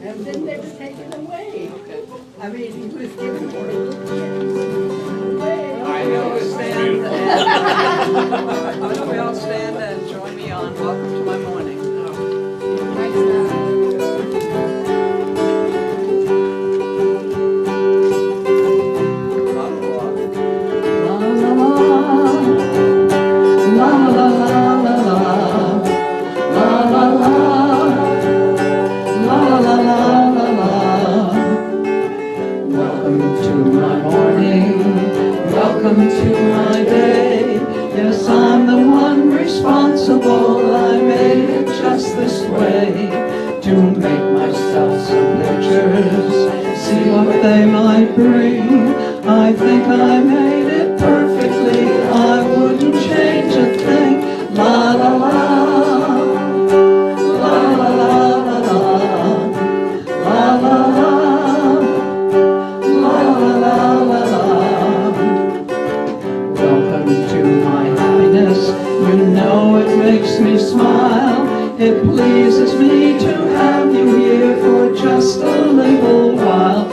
And then they were taken away. I mean, he was given to little kids. Away. I know, stand. Why don't we all stand and join me on Welcome to My Morning? Welcome to my day. Yes, I'm the one responsible. I made it just this way to make myself some pictures, see what they might bring. I think I made it perfectly. I wouldn't change a thing. La la la, la la la la la, la la la, la la la la la. Welcome to my happiness, you know it makes me smile. It pleases me to have you here for just a little while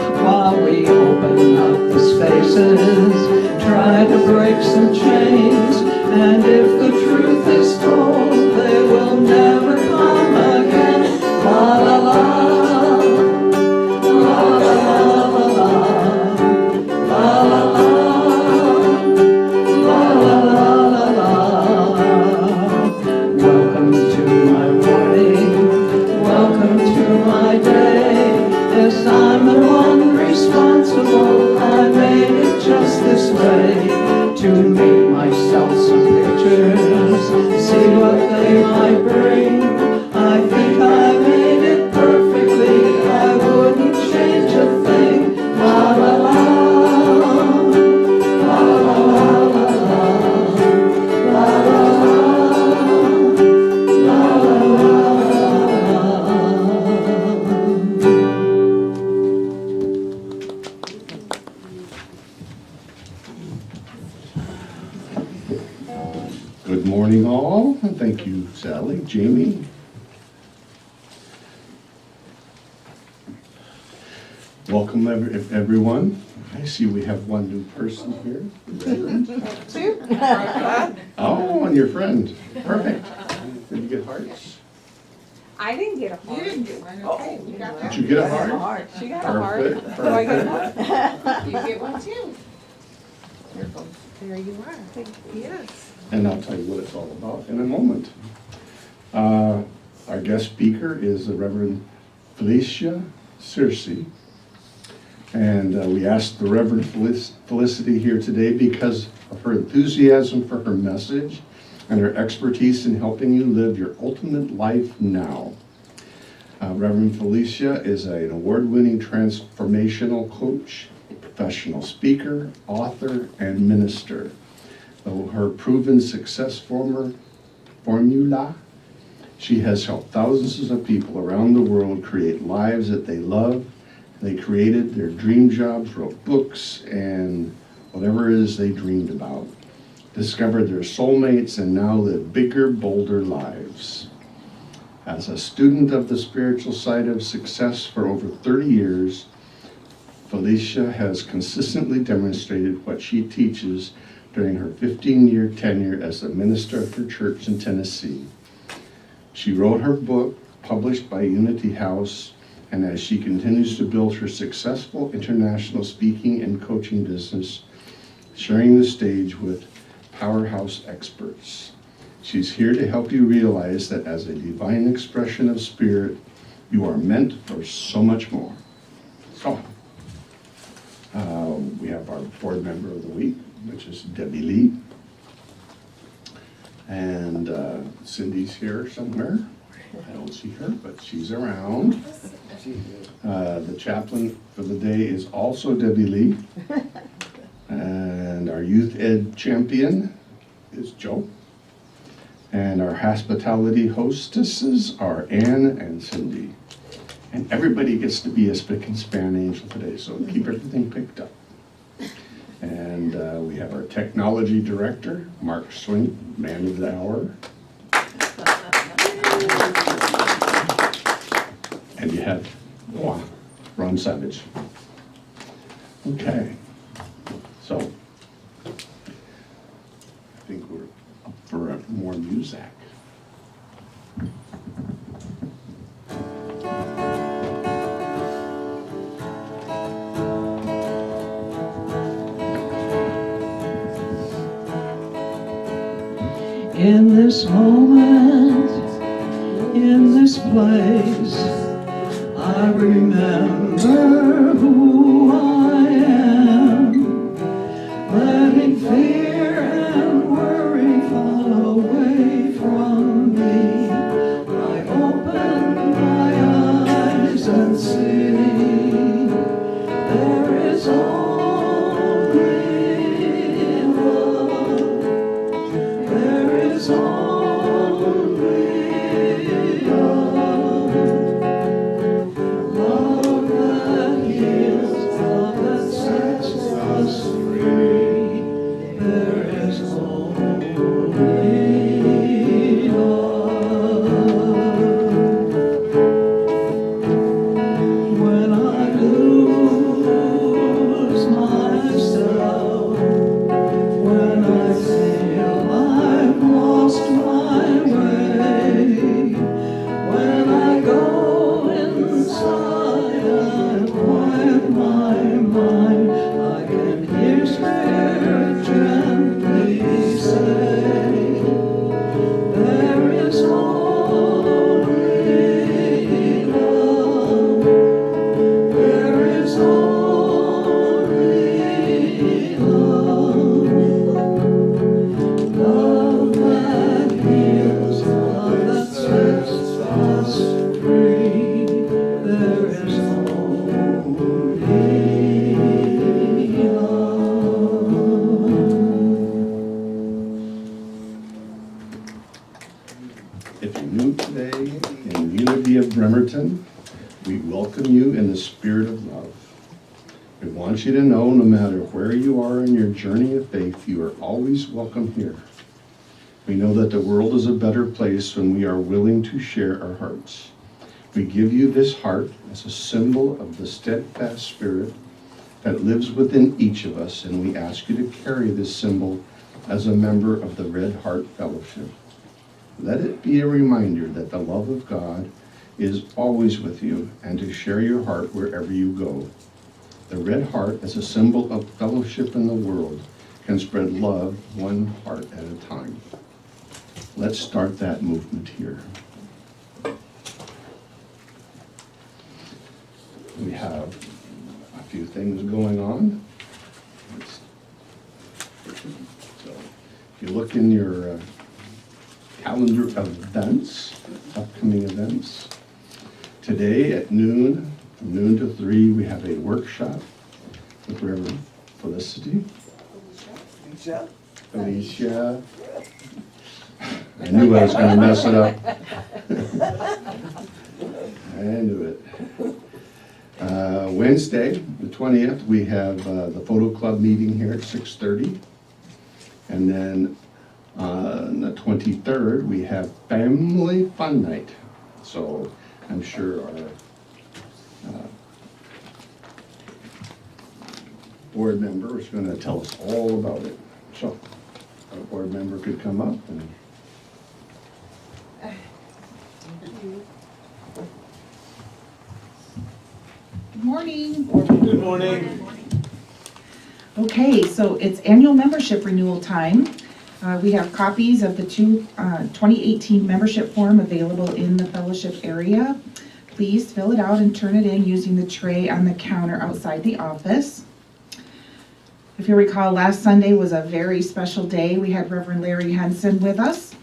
we open up the spaces, try to break some chains, and if the truth is told, they will never come again. La la la, la la la la la, la la la. Welcome to my morning, welcome to my day. Yes, I'm the one responsible. I made it just this way to make myself some pictures, see what they might bring. I think I made it perfectly. I wouldn't change a thing. La la la, la la la la la, la la la. Good morning, all. Thank you, Sally, Jamie. Welcome, everyone. I see we have one new person here. Two? Oh, and your friend. Perfect. Did you get hearts? I didn't get a heart. You didn't get one, okay. You got that. Did you get a heart? She got a heart. Perfect. Do I get a heart? You get one too. There you are. Yes. And I'll tell you what it's all about in a moment. Our guest speaker is the Reverend Felicia Searcy. And we asked the Reverend Felicity here today because of her enthusiasm for her message and her expertise in helping you live your ultimate life now. Reverend Felicia is an award-winning transformational coach, professional speaker, author, and minister. Her proven success formula, she has helped thousands of people around the world create lives that they love. They created their dream jobs, wrote books, and whatever it is they dreamed about. Discovered their soulmates and now live bigger, bolder lives. As a student of the spiritual side of success for over 30 years, Felicia has consistently demonstrated what she teaches during her 15-year tenure as a minister of her church in Tennessee. She wrote her book, published by Unity House, and as she continues to build her successful international speaking and coaching business, sharing the stage with powerhouse experts. She's here to help you realize that as a divine expression of spirit, you are meant for so much more. So, we have our board member of the week, which is Debbie Lee. And Cindy's here somewhere. I don't see her, but she's around. The chaplain for the day is also Debbie Lee. And our youth ed champion is Joe. And our hospitality hostesses are Ann and Cindy. And everybody gets to be a spick and span angel today, so keep everything picked up. And we have our technology director, Mark Swink, man of the hour. And you have Ron Savage. Okay, so I think we're up for more music. In this moment, in this place, I remember who I am, letting fear and worry fall away from me. I open my eyes and see there is only love. There is only love, love that heals, love that sets us free. There is only love. When I lose myself, when I feel I've lost my way, when I go inside and quiet my mind, I can hear Spirit gently say, there is only love, there is only love. Love that heals, love that sets us free. There is only love. If you're new today in the unity of Bremerton, we welcome you in the spirit of love. We want you to know no matter where you are in your journey of faith, you are always welcome here. We know that the world is a better place when we are willing to share our hearts. We give you this heart as a symbol of the steadfast spirit that lives within each of us, and we ask you to carry this symbol as a member of the Red Heart Fellowship. Let it be a reminder that the love of God is always with you and to share your heart wherever you go. The red heart, as a symbol of fellowship in the world, can spread love one heart at a time. Let's start that movement here. We have a few things going on. So if you look in your calendar of events, upcoming events, today at noon, from noon to 3, we have a workshop with Reverend Felicia. Felicia. I knew I was going to mess it up. I knew it. Wednesday, the 20th, we have the photo club meeting here at 6:30. And then on the 23rd, we have family fun night. So I'm sure our board member is going to tell us all about it. So our board member could come up and Good morning. Good morning. Okay, so it's annual membership renewal time. We have copies of the 2018 membership form available in the fellowship area. Please fill it out and turn it in using the tray on the counter outside the office. If you recall, last Sunday was a very special day. We had Reverend Larry Henson with us.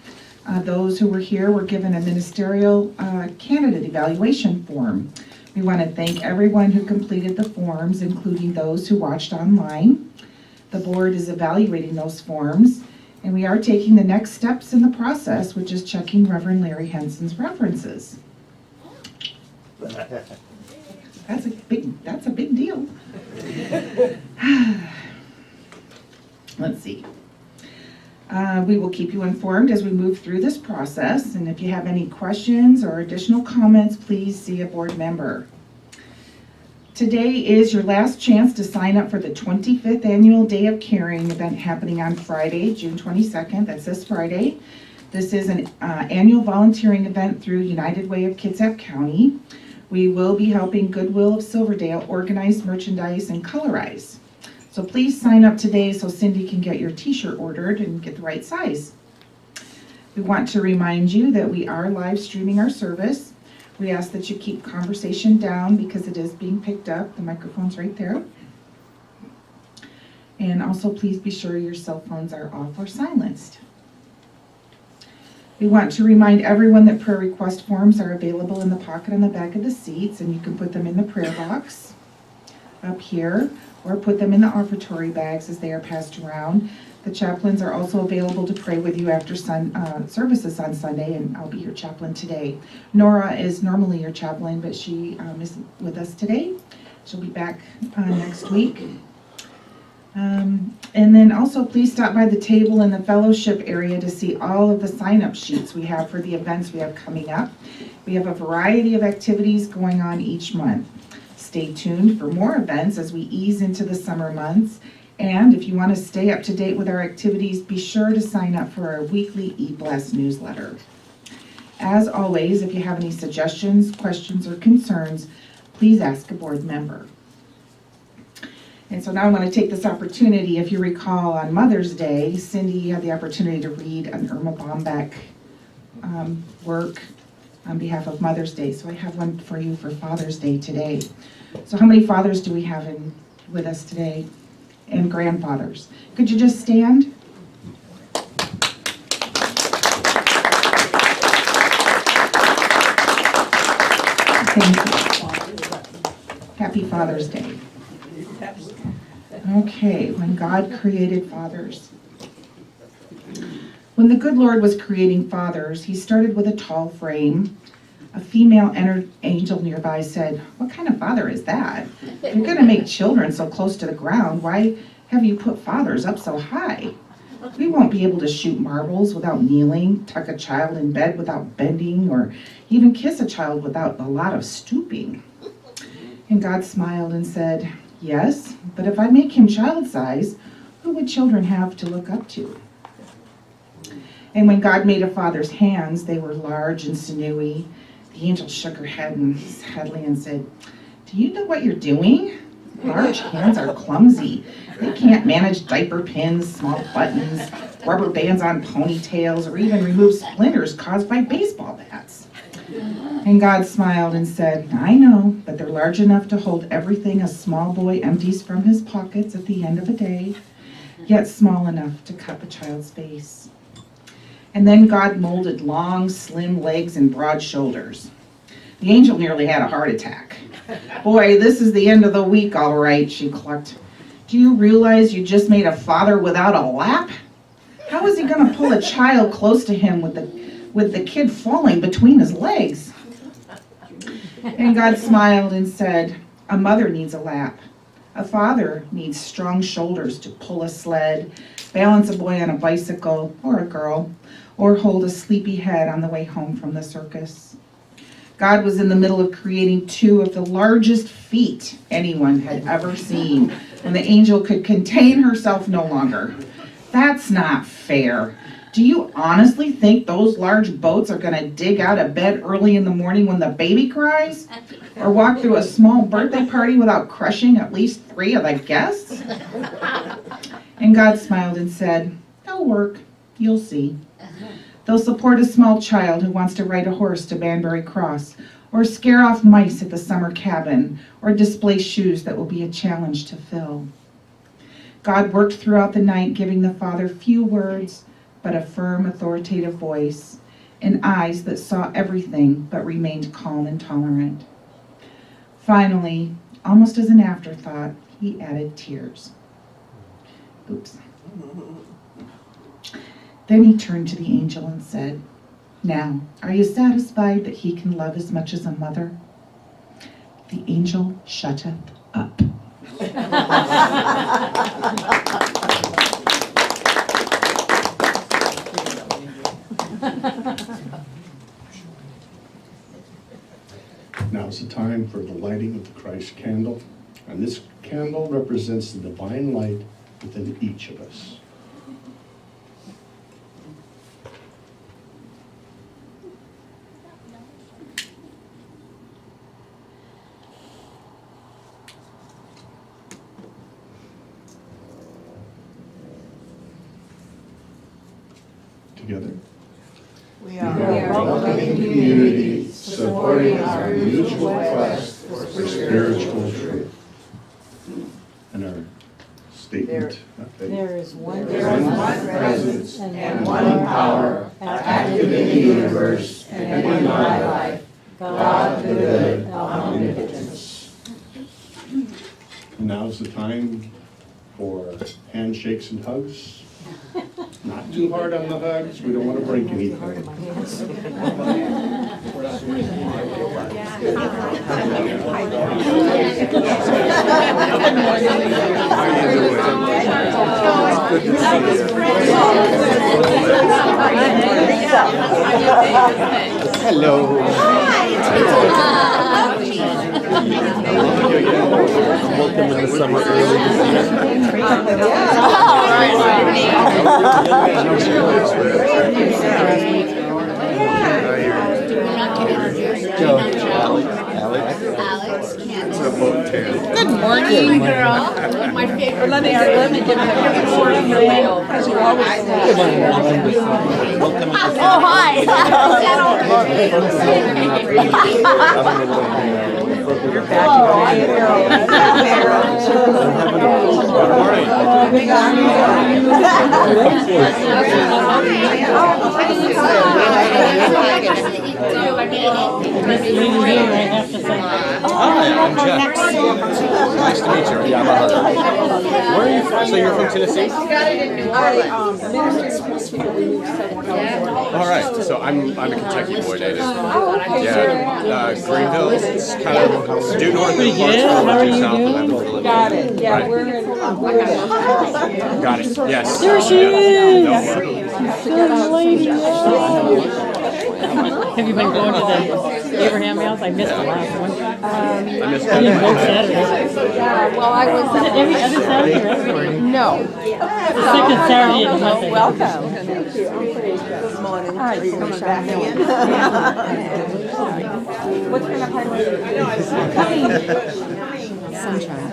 Those who were here were given a ministerial candidate evaluation form. We want to thank everyone who completed the forms, including those who watched online. The board is evaluating those forms, and we are taking the next steps in the process, which is checking Reverend Larry Henson's references. That's a big deal. Let's see. We will keep you informed as we move through this process, and if you have any questions or additional comments, please see a board member. Today is your last chance to sign up for the 25th Annual Day of Caring event happening on Friday, June 22nd. That's this Friday. This is an annual volunteering event through United Way of Kitsap County. We will be helping Goodwill of Silverdale organize merchandise and colorize. So please sign up today so Cindy can get your t-shirt ordered and get the right size. We want to remind you that we are live streaming our service. We ask that you keep conversation down because it is being picked up. The microphone's right there. And also please be sure your cell phones are off or silenced. We want to remind everyone that prayer request forms are available in the pocket on the back of the seats, and you can put them in the prayer box up here or put them in the offertory bags as they are passed around. The chaplains are also available to pray with you after services on Sunday, and I'll be your chaplain today. Nora is normally your chaplain, but she is with us today. She'll be back next week. And then also please stop by the table in the fellowship area to see all of the sign-up sheets we have for the events we have coming up. We have a variety of activities going on each month. Stay tuned for more events as we ease into the summer months. And if you want to stay up to date with our activities, be sure to sign up for our weekly eBlast newsletter. As always, if you have any suggestions, questions, or concerns, please ask a board member. And so now I want to take this opportunity, if you recall on Mother's Day, Cindy had the opportunity to read an Irma Bombeck work on behalf of Mother's Day. So I have one for you for Father's Day today. So how many fathers do we have with us today? And grandfathers. Could you just stand? Thank you. Happy Father's Day. Okay, when God created fathers. When the good Lord was creating fathers, he started with a tall frame. A female angel nearby said, "What kind of father is that? If you're going to make children so close to the ground, why have you put fathers up so high? We won't be able to shoot marbles without kneeling, tuck a child in bed without bending, or even kiss a child without a lot of stooping." And God smiled and said, "Yes, but if I make him child-size, who would children have to look up to?" And when God made a father's hands, they were large and sinewy. The angel shook her head sadly and said, "Do you know what you're doing? Large hands are clumsy. They can't manage diaper pins, small buttons, rubber bands on ponytails, or even remove splinters caused by baseball bats." And God smiled and said, "I know, but they're large enough to hold everything a small boy empties from his pockets at the end of a day, yet small enough to cup a child's face." And then God molded long, slim legs and broad shoulders. The angel nearly had a heart attack. "Boy, this is the end of the week, all right," she clucked. "Do you realize you just made a father without a lap? How is he going to pull a child close to him with the kid falling between his legs?" And God smiled and said, "A mother needs a lap. A father needs strong shoulders to pull a sled, balance a boy on a bicycle, or a girl, or hold a sleepy head on the way home from the circus." God was in the middle of creating two of the largest feet anyone had ever seen when the angel could contain herself no longer. "That's not fair. Do you honestly think those large boats are going to dig out of bed early in the morning when the baby cries? Or walk through a small birthday party without crushing at least 3 of the guests?" And God smiled and said, "They'll work. You'll see. They'll support a small child who wants to ride a horse to Banbury Cross, or scare off mice at the summer cabin, or display shoes that will be a challenge to fill." God worked throughout the night, giving the father few words, but a firm, authoritative voice, and eyes that saw everything but remained calm and tolerant. Finally, almost as an afterthought, he added tears. Oops. Then he turned to the angel and said, "Now, are you satisfied that he can love as much as a mother?" The angel shutteth up. Now is the time for the lighting of the Christ candle. And this candle represents the divine light within each of us. Together. We We are. are a welcoming community supporting our mutual quest for spiritual truth. And our statement of faith. There is one There is one presence and one power active in the universe and in my life, God the good, omnipotence. And now's the time for handshakes and hugs. Not too hard on the hugs, we don't want to break anything. Welcome in the summer early Joe, Alex. Good morning, girl. My favorite. Let me give you Welcome. Oh, hi. You're Hi, I'm Jeff. Nice to meet you. Yeah, I'm Where are you from? So you're from Tennessee? All right. So I'm a Kentucky boy native. Yeah. Greenville. It's kind of due north of Clarksville, due south of Evansville. Got it. Yeah, Right. we're in. Got it. Yes. There she Yeah. is. No. Silly lady. Have you been going to the Abraham House? I missed the last one. I missed I didn't go that. Saturday. Yeah, well, I was. Is it every other Saturday or every? No. The second Saturday of the month. Welcome. Thank you. I'm pretty good morning. Are you coming back in? What kind of highway? Sunshine.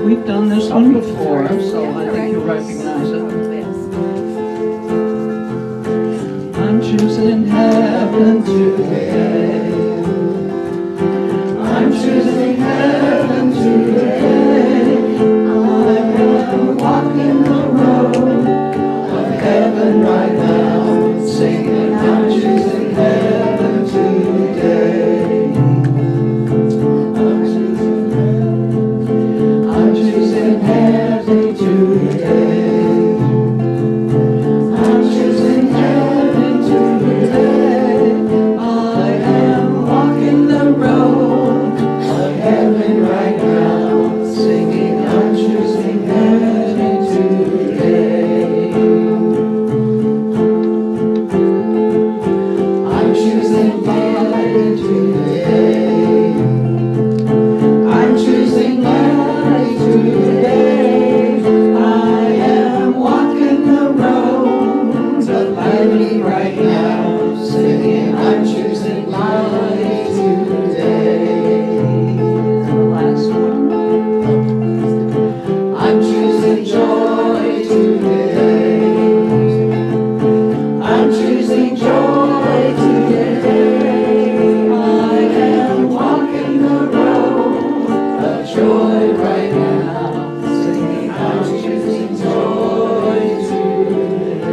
We've done this one before, so I think you'll recognize it. I'm choosing heaven today. I'm choosing heaven today. I am walking the road of heaven right now, singing I'm choosing heaven today. I'm choosing heaven. I'm choosing heaven today. I'm choosing heaven today. I am walking the road of heaven right now, singing I'm choosing heaven today. I'm choosing heaven today. I'm choosing life today. I am walking the road of heaven right now, singing I'm choosing life today. The last one. I'm choosing joy today. I'm choosing joy today. I am walking the road of joy right now, singing I'm choosing joy today.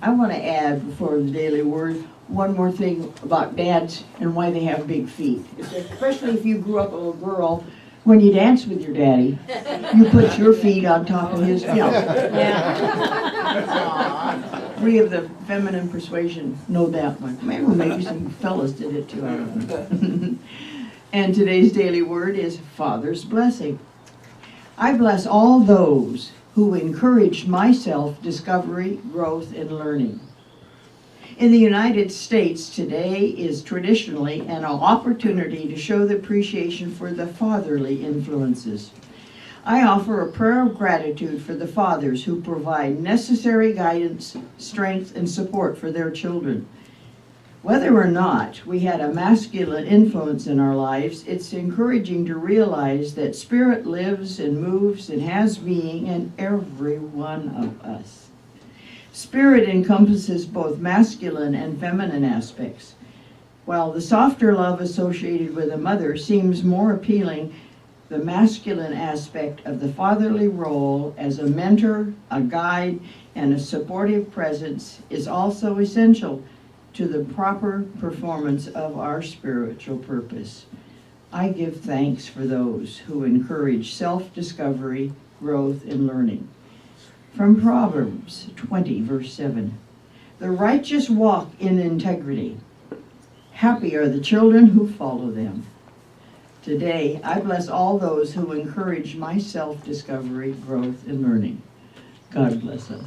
I want to add before the daily word, one more thing about dads and why they have big feet. Especially if you grew up a little girl, when you dance with your daddy, you put your feet on top of his, you know. We of the feminine persuasion know that one. Maybe some fellas did it too, I don't know. And today's daily word is Father's blessing. I bless all those who encourage my self-discovery, growth, and learning. In the United States, today is traditionally an opportunity to show the appreciation for the fatherly influences. I offer a prayer of gratitude for the fathers who provide necessary guidance, strength, and support for their children. Whether or not we had a masculine influence in our lives, it's encouraging to realize that spirit lives and moves and has being in every one of us. Spirit encompasses both masculine and feminine aspects. While the softer love associated with a mother seems more appealing, the masculine aspect of the fatherly role as a mentor, a guide, and a supportive presence is also essential to the proper performance of our spiritual purpose. I give thanks for those who encourage self-discovery, growth, and learning. From Proverbs 20, verse 7, the righteous walk in integrity. Happy are the children who follow them. Today, I bless all those who encourage my self-discovery, growth, and learning. God bless us.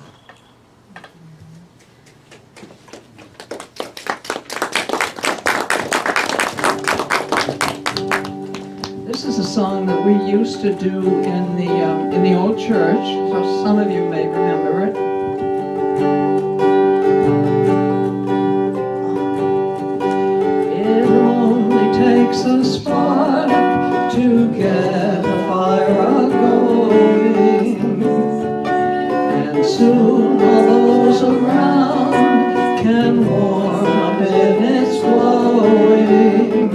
This is a song that we used to do in the old church, so some of you may remember it. It only takes a spark to get a fire a-going, and soon all those around can warm up in its glowing.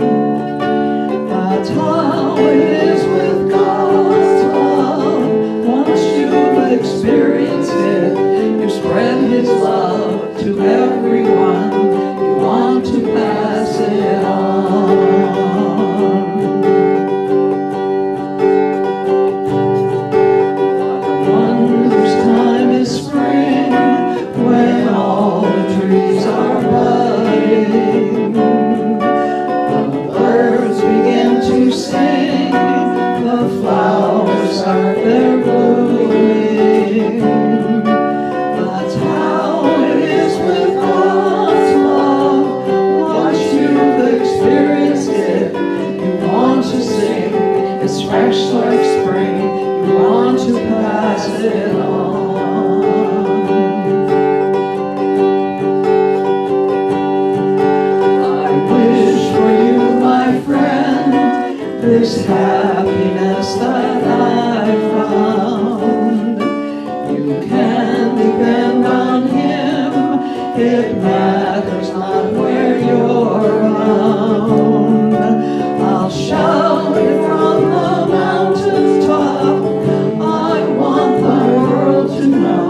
That's how it is with God's love. Once you've experienced it, you spread His love to everyone. You want to pass it on. One whose time is spring, when all the trees are budding, the birds begin to sing, the flowers start their blooming. That's how it is with God's love. Once you've experienced it, you want to sing. It's fresh like spring. You want to pass it on. This happiness that I found, you can depend on Him. It matters not where you're bound. I'll shout it from the mountaintop. I want the world to know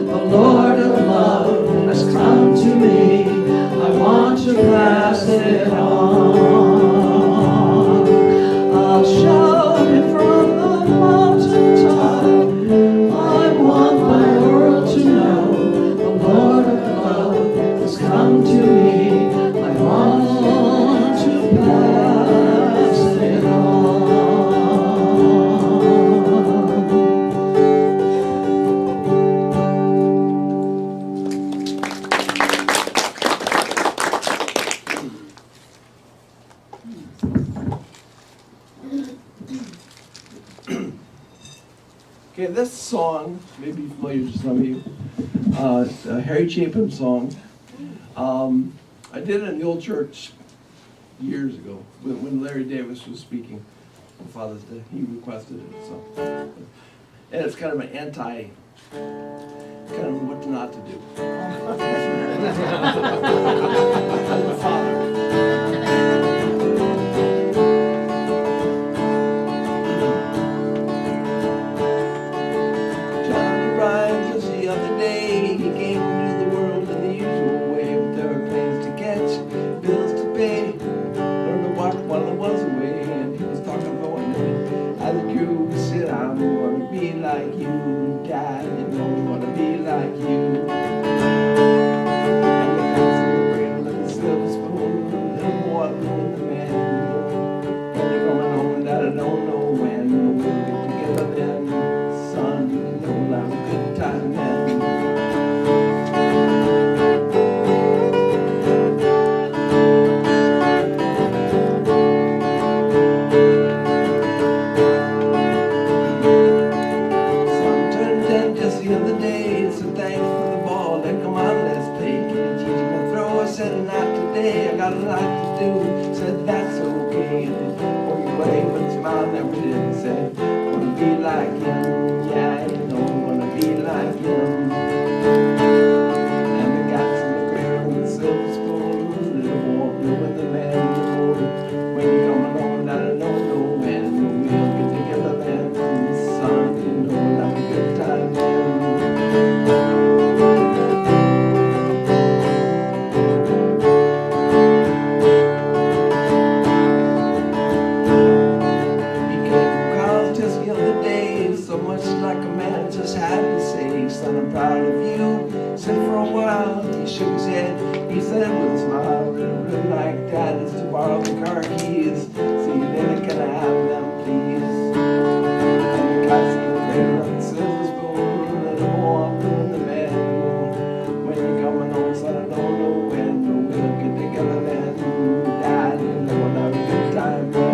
the Lord of love has come to me. I want to pass it on. I'll shout it from the mountaintop. I want the world to know the Lord of love has come to me. I want to pass it on. Okay, this song may be familiar to some of you. It's a Harry Chapin song. I did it in the old church years ago when Larry Davis was speaking on Father's Day. He requested it, so. And it's kind of an kind of what not to do. As a father. Like you, Dad, you know we wanna be like you. said, not today, I got a lot to do. Said, that's okay. And then walked away, but the smile never did. Said, wanna be like him, yeah, you know, wanna be like him. And the guys in the gray and the silver spoon, little more blue and the man in the moon. When you come along, I don't know when we'll get together then. Son, you know, we'll have a good time then. Just had to say, son, I'm proud of you. Said for a while, he shook his head. He said with a smile, really like that is to borrow the car keys. See you later, can I have them, please? And the cat's in the cradle and the silver spoon, and the more blue in the man moon. When you're coming home, son, I don't know when, but we'll get together then. Dad, and we'll have a good time then.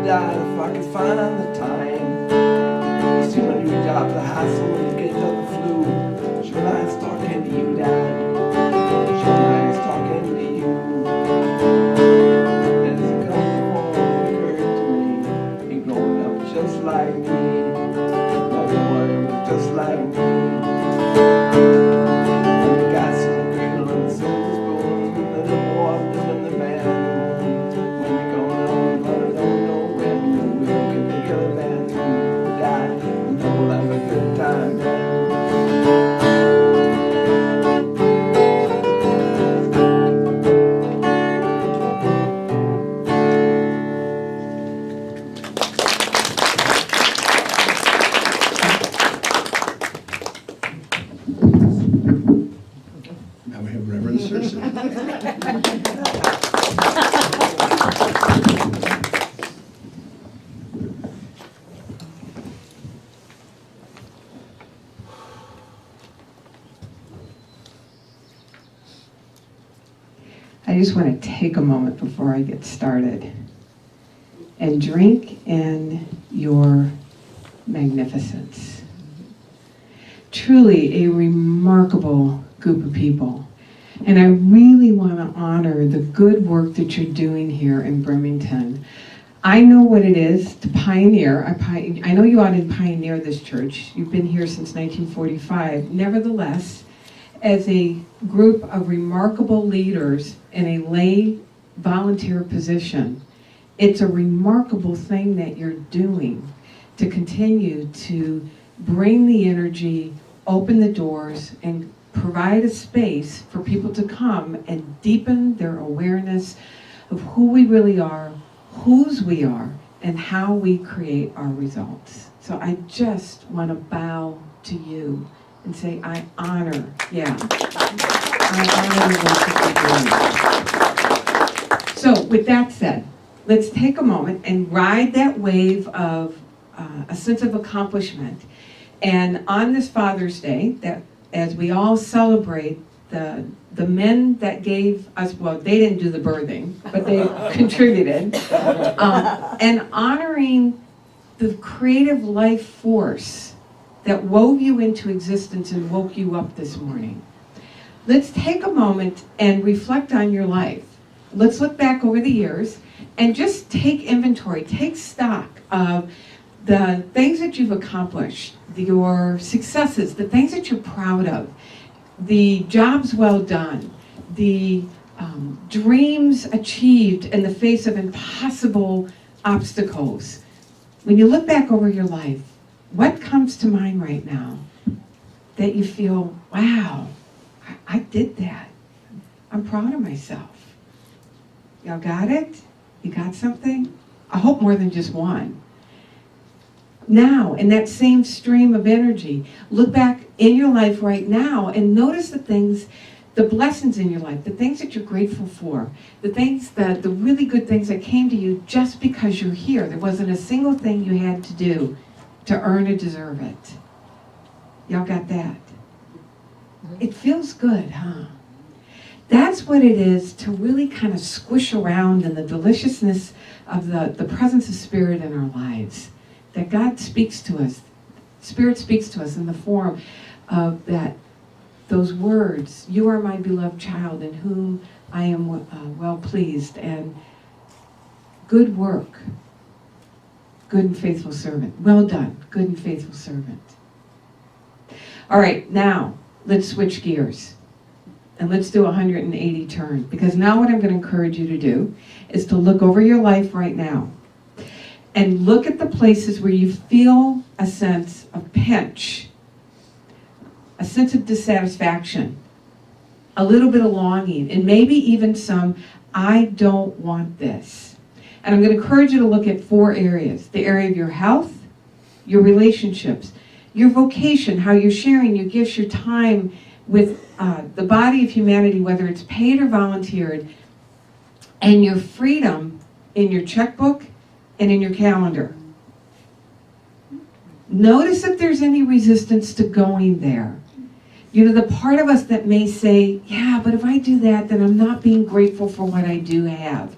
If I could find the time. You see my new job, the hassle when you get on the flu. Sure nice talking to you, Dad. Sure nice talking to you. As it comes along, it occurred to me, he growing up just like me. My boy was just like me. And the guys in the cradle and the silver spoon, and the boy living the man. When you're going home, but I don't know. Together then, Dad, and we'll have a good time then. Now we have Reverend Searcy. I just want to take a moment before I get started and drink in your magnificence. Truly a remarkable group of people. And I really want to honor the good work that you're doing here in Bremerton. I know what it is to pioneer. I know you ought to pioneer this church. You've been here since 1945. Nevertheless, as a group of remarkable leaders in a lay volunteer position, it's a remarkable thing that you're doing to continue to bring the energy, open the doors, and provide a space for people to come and deepen their awareness of who we really are, whose we are, and how we create our results. So I just want to bow to you and say, I honor, I honor the work that you're doing. So with that said, let's take a moment and ride that wave of a sense of accomplishment. And on this Father's Day, that as we all celebrate the men that gave us, well, they didn't do the birthing, but they contributed, and honoring the creative life force that wove you into existence and woke you up this morning. Let's take a moment and reflect on your life. Let's look back over the years and just take inventory, take stock of the things that you've accomplished, your successes, the things that you're proud of, the jobs well done, the dreams achieved in the face of impossible obstacles. When you look back over your life, what comes to mind right now that you feel, wow, I did that. I'm proud of myself. Y'all got it? You got something? I hope more than just one. Now, in that same stream of energy, look back in your life right now and notice the things the blessings in your life, the things that you're grateful for, the things that, the really good things that came to you just because you're here. There wasn't a single thing you had to do to earn or deserve it. Y'all got that? It feels good, huh? That's what it is to really kind of squish around in the deliciousness of the presence of Spirit in our lives. That God speaks to us. Spirit speaks to us in the form of those words, you are my beloved child in whom I am well pleased, and good work, good and faithful servant. Well done, good and faithful servant. All right, now let's switch gears. And let's do a 180 turn, because now what I'm going to encourage you to do is to look over your life right now and look at the places where you feel a sense of pinch, a sense of dissatisfaction, a little bit of longing, and maybe even some, I don't want this. And I'm going to encourage you to look at 4 areas: the area of your health, your relationships, your vocation, how you're sharing your gifts, your time with the body of humanity, whether it's paid or volunteered, and your freedom in your checkbook and in your calendar. Notice if there's any resistance to going there. You know, the part of us that may say, yeah, but if I do that, then I'm not being grateful for what I do have.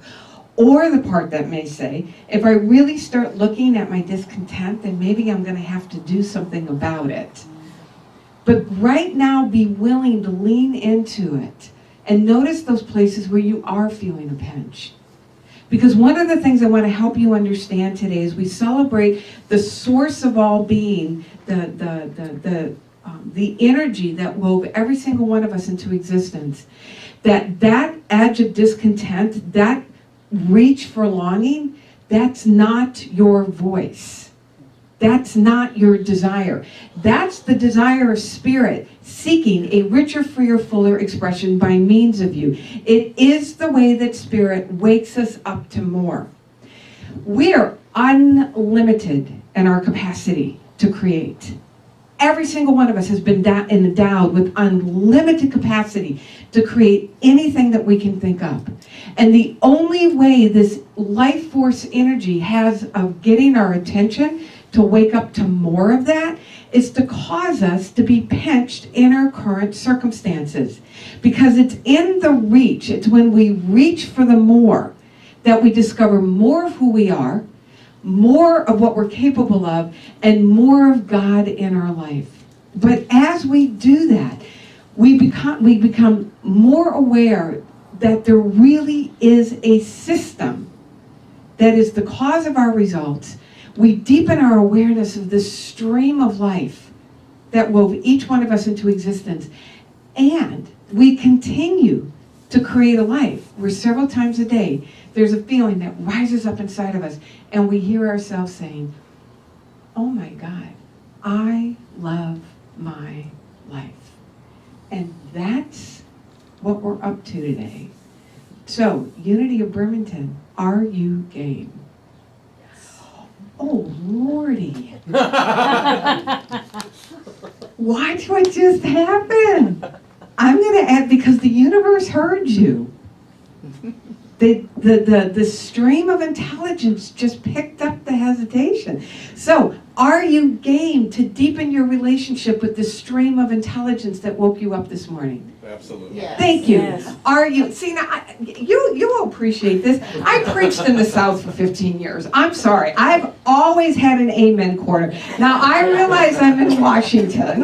Or the part that may say, if I really start looking at my discontent, then maybe I'm going to have to do something about it. But right now, be willing to lean into it and notice those places where you are feeling a pinch. Because one of the things I want to help you understand today is we celebrate the source of all being, the energy that wove every single one of us into existence. That edge of discontent, that reach for longing, that's not your voice. That's not your desire. That's the desire of Spirit, seeking a richer, freer, fuller expression by means of you. It is the way that Spirit wakes us up to more. We are unlimited in our capacity to create. Every single one of us has been endowed with unlimited capacity to create anything that we can think of. And the only way this life force energy has of getting our attention to wake up to more of that is to cause us to be pinched in our current circumstances. Because it's in the reach, it's when we reach for the more, that we discover more of who we are, more of what we're capable of, and more of God in our life. But as we do that, we become more aware that there really is a system that is the cause of our results. We deepen our awareness of this stream of life that wove each one of us into existence. And we continue to create a life where several times a day there's a feeling that rises up inside of us and we hear ourselves saying, oh my God, I love my life. And that's what we're up to today. So, Unity of Bremerton, are you game? Oh, Lordy. Watch what just happened. I'm going to add, because the universe heard you. The stream of intelligence just picked up the hesitation. So, are you game to deepen your relationship with the stream of intelligence that woke you up this morning? Absolutely. Yes. Thank you. Yes. Are you? See, now, you will appreciate this. I preached in the South for 15 years. I'm sorry. I've always had an amen corner. Now, I realize I'm in Washington.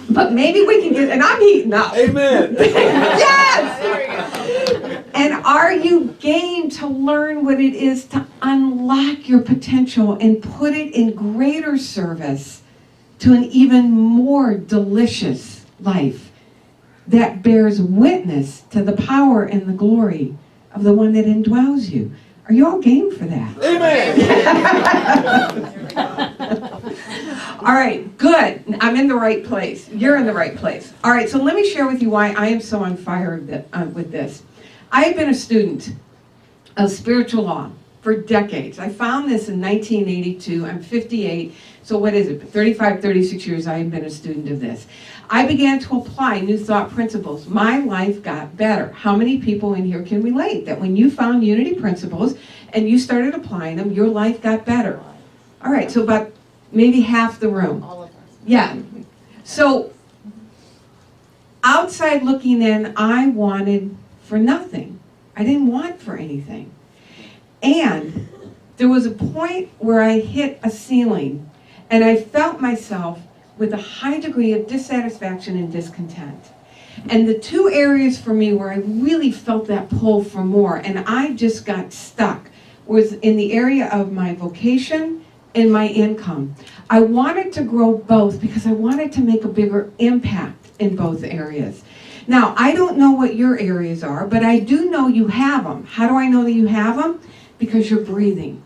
But maybe we can get, and I'm heating up. Amen. Yes! There we go. And are you game to learn what it is to unlock your potential and put it in greater service to an even more delicious life that bears witness to the power and the glory of the one that indwells you? Are you all game for that? Amen. All right, good. I'm in the right place. You're in the right place. All right, so let me share with you why I am so on fire with this. I've been a student of spiritual law for decades. I found this in 1982. I'm 58. So what is it? 35, 36 years I have been a student of this. I began to apply new thought principles. My life got better. How many people in here can relate that when you found unity principles and you started applying them, your life got better? All right, so about maybe half the room. All of us. Yeah. So outside looking in, I wanted for nothing. I didn't want for anything. And there was a point where I hit a ceiling and I felt myself with a high degree of dissatisfaction and discontent. And the two areas for me where I really felt that pull for more and I just got stuck was in the area of my vocation and my income. I wanted to grow both because I wanted to make a bigger impact in both areas. Now, I don't know what your areas are, but I do know you have them. How do I know that you have them? Because you're breathing.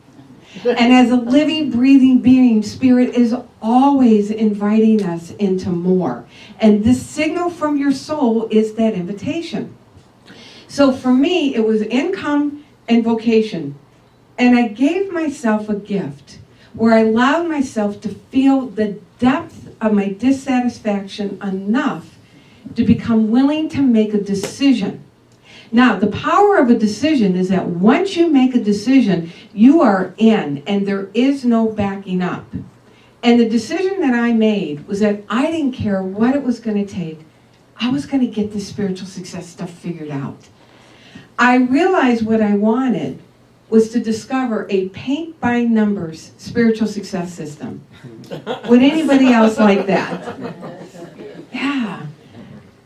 And as a living, breathing being, Spirit is always inviting us into more. And this signal from your soul is that invitation. So for me, it was income and vocation. And I gave myself a gift where I allowed myself to feel the depth of my dissatisfaction enough to become willing to make a decision. Now, the power of a decision is that once you make a decision, you are in, and there is no backing up. And the decision that I made was that I didn't care what it was going to take. I was going to get this spiritual success stuff figured out. I realized what I wanted was to discover a paint-by-numbers spiritual success system. Would anybody else like that? Yeah.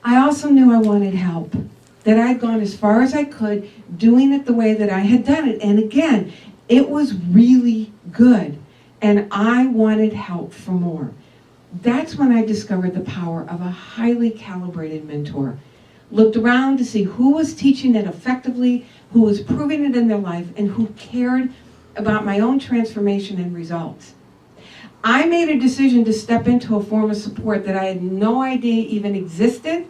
I also knew I wanted help. That I'd gone as far as I could, doing it the way that I had done it. And again, it was really good. And I wanted help for more. That's when I discovered the power of a highly calibrated mentor. Looked around to see who was teaching it effectively, who was proving it in their life, and who cared about my own transformation and results. I made a decision to step into a form of support that I had no idea even existed,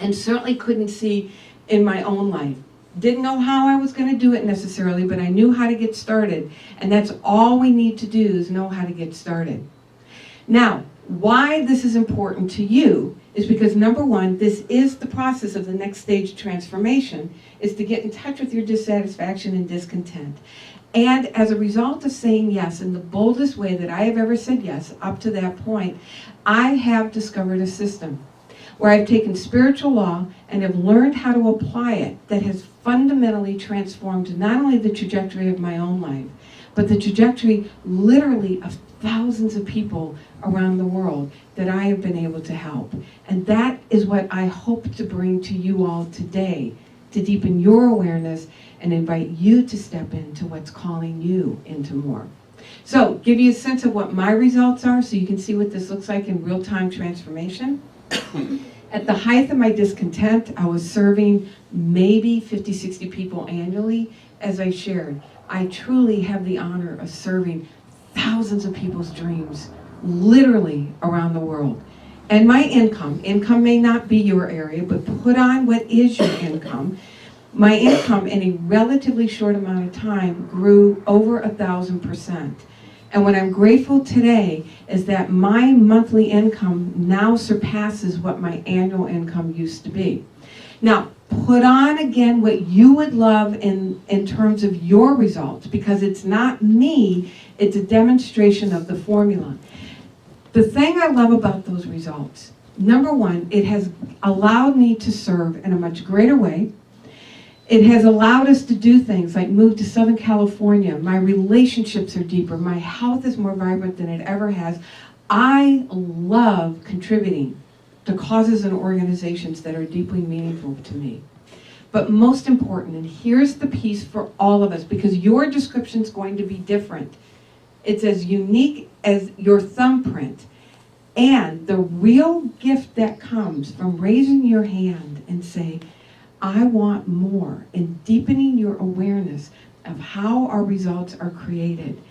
and certainly couldn't see in my own life. Didn't know how I was going to do it necessarily, but I knew how to get started. And that's all we need to do is know how to get started. Now, why this is important to you is because, number one, this is the process of the next stage of transformation, is to get in touch with your dissatisfaction and discontent. And as a result of saying yes in the boldest way that I have ever said yes up to that point, I have discovered a system where I've taken spiritual law and have learned how to apply it that has fundamentally transformed not only the trajectory of my own life, but the trajectory literally of thousands of people around the world that I have been able to help. And that is what I hope to bring to you all today, to deepen your awareness and invite you to step into what's calling you into more. So, give you a sense of what my results are so you can see what this looks like in real-time transformation. At the height of my discontent, I was serving maybe 50, 60 people annually. As I shared, I truly have the honor of serving thousands of people's dreams, literally around the world. And my income may not be your area, but put on what is your income. My income in a relatively short amount of time grew over 1,000%. And what I'm grateful today is that my monthly income now surpasses what my annual income used to be. Now, put on again what you would love in terms of your results, because it's not me, it's a demonstration of the formula. The thing I love about those results, number one, it has allowed me to serve in a much greater way. It has allowed us to do things like move to Southern California. My relationships are deeper. My health is more vibrant than it ever has. I love contributing to causes and organizations that are deeply meaningful to me. But most important, and here's the piece for all of us, because your description is going to be different. It's as unique as your thumbprint. And the real gift that comes from raising your hand and saying, I want more, and deepening your awareness of how our results are created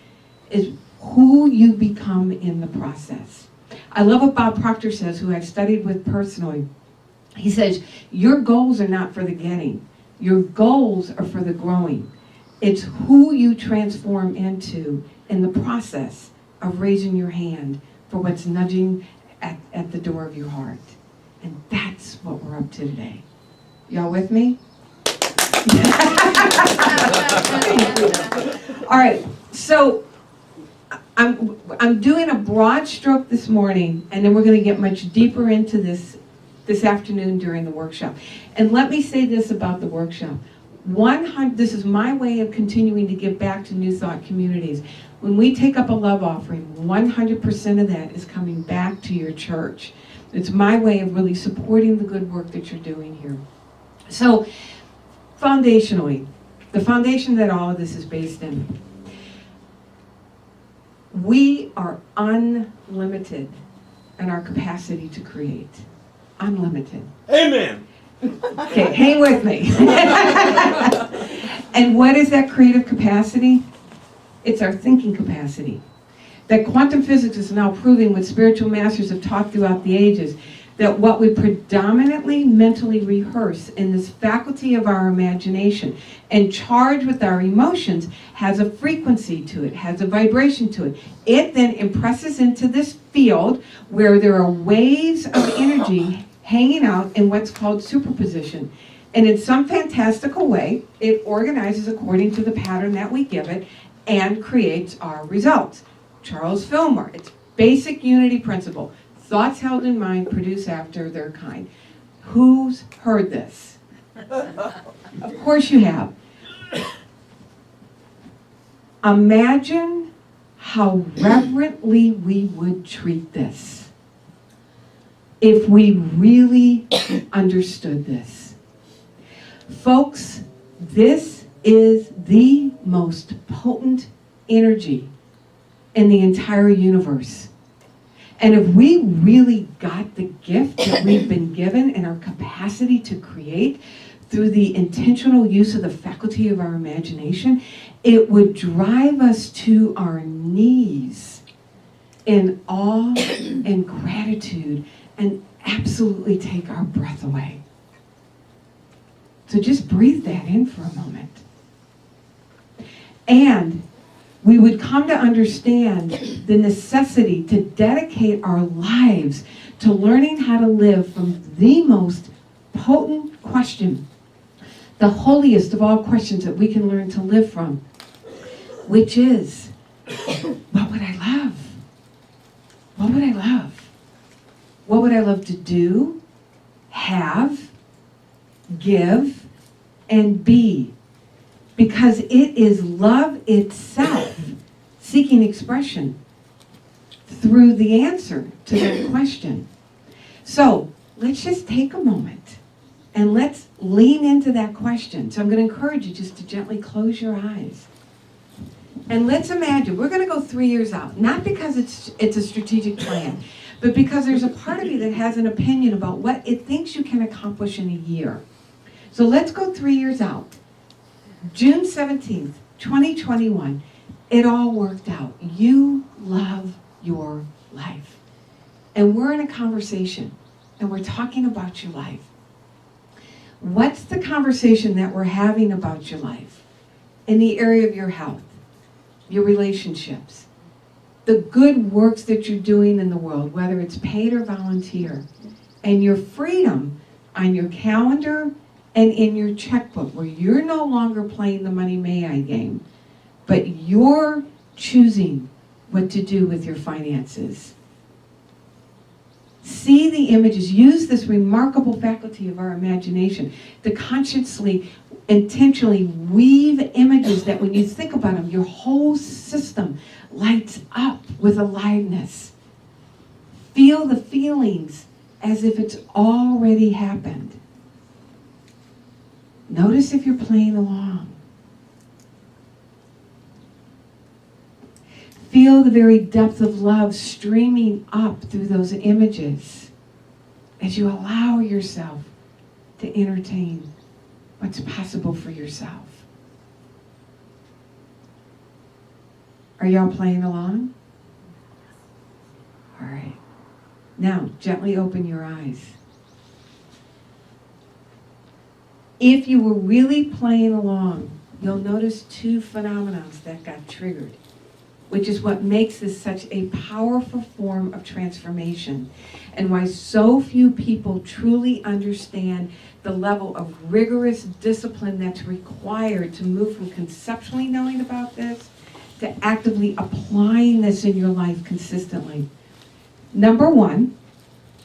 is who you become in the process. I love what Bob Proctor says, who I've studied with personally. He says, your goals are not for the getting. Your goals are for the growing. It's who you transform into in the process of raising your hand for what's nudging at the door of your heart. And that's what we're up to today. Y'all with me? All right, so I'm doing a broad stroke this morning, and then we're going to get much deeper into this afternoon during the workshop. And let me say this about the workshop. This is my way of continuing to give back to New Thought communities. When we take up a love offering, 100% of that is coming back to your church. It's my way of really supporting the good work that you're doing here. So, foundationally, the foundation that all of this is based in, we are unlimited in our capacity to create. Unlimited. Amen. Okay, hang with me. And what is that creative capacity? It's our thinking capacity. That quantum physics is now proving what spiritual masters have taught throughout the ages, that what we predominantly mentally rehearse in this faculty of our imagination and charge with our emotions has a frequency to it, has a vibration to it. It then impresses into this field where there are waves of energy hanging out in what's called superposition. And in some fantastical way, it organizes according to the pattern that we give it and creates our results. Charles Fillmore, it's basic unity principle. Thoughts held in mind produce after their kind. Who's heard this? Of course you have. Imagine how reverently we would treat this if we really understood this. Folks, this is the most potent energy in the entire universe. And if we really got the gift that we've been given and our capacity to create through the intentional use of the faculty of our imagination, it would drive us to our knees in awe and gratitude and absolutely take our breath away. So just breathe that in for a moment. And we would come to understand the necessity to dedicate our lives to learning how to live from the most potent question, the holiest of all questions that we can learn to live from, which is, what would I love? What would I love? What would I love to do, have, give, and be? Because it is love itself seeking expression through the answer to that question. So let's just take a moment and let's lean into that question. So I'm going to encourage you just to gently close your eyes. And let's imagine, we're going to go 3 years out, not because it's a strategic plan, but because there's a part of you that has an opinion about what it thinks you can accomplish in a year. So let's go 3 years out. June 17th, 2021, it all worked out. You love your life. And we're in a conversation, and we're talking about your life. What's the conversation that we're having about your life? In the area of your health, your relationships, the good works that you're doing in the world, whether it's paid or volunteer, and your freedom on your calendar and in your checkbook, where you're no longer playing the money may I game, but you're choosing what to do with your finances. See the images. Use this remarkable faculty of our imagination to consciously, intentionally weave images that when you think about them, your whole system lights up with aliveness. Feel the feelings as if it's already happened. Notice if you're playing along. Feel the very depth of love streaming up through those images as you allow yourself to entertain what's possible for yourself. Are y'all playing along? All right. Now, gently open your eyes. If you were really playing along, you'll notice two phenomena that got triggered, which is what makes this such a powerful form of transformation, and why so few people truly understand the level of rigorous discipline that's required to move from conceptually knowing about this to actively applying this in your life consistently. Number one,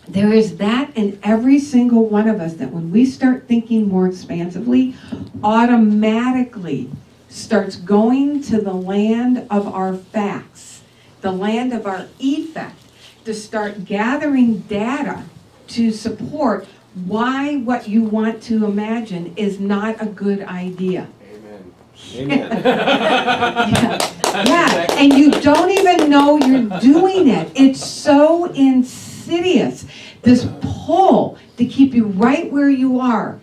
there is that in every single one of us that when we start thinking more expansively, automatically starts going to the land of our facts, the land of our effect, to start gathering data to support why what you want to imagine is not a good idea. Amen. Yeah, and you don't even know you're doing it. It's so insidious, this pull to keep you right where you are.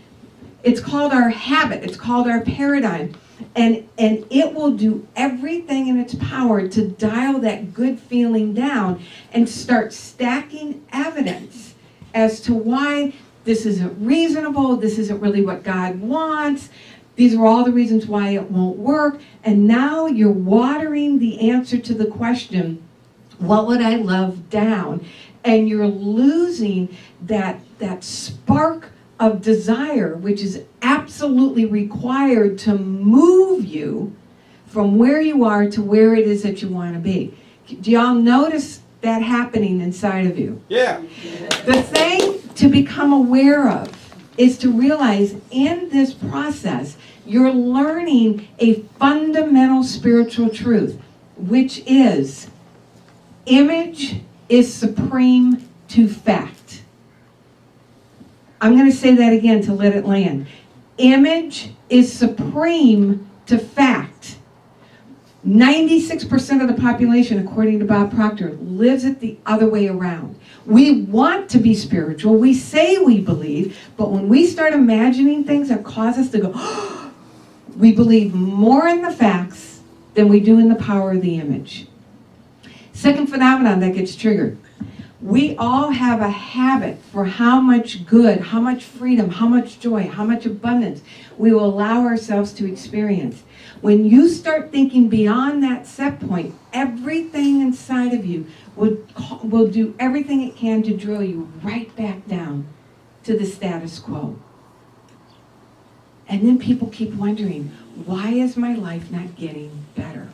It's called our habit, it's called our paradigm, and it will do everything in its power to dial that good feeling down and start stacking evidence as to why this isn't reasonable, this isn't really what God wants. These are all the reasons why it won't work. And now you're watering the answer to the question, what would I love, down? And you're losing that spark of desire, which is absolutely required to move you from where you are to where it is that you want to be. Do y'all notice that happening inside of you? Yeah. The thing to become aware of is to realize in this process, you're learning a fundamental spiritual truth, which is image is supreme to fact. I'm going to say that again to let it land. Image is supreme to fact. 96% of the population, according to Bob Proctor, lives it the other way around. We want to be spiritual. We say we believe, but when we start imagining things that cause us to go, oh, we believe more in the facts than we do in the power of the image. Second phenomenon that gets triggered. We all have a habit for how much good, how much freedom, how much joy, how much abundance we will allow ourselves to experience. When you start thinking beyond that set point, everything inside of you will do everything it can to drill you right back down to the status quo. And then people keep wondering, why is my life not getting better?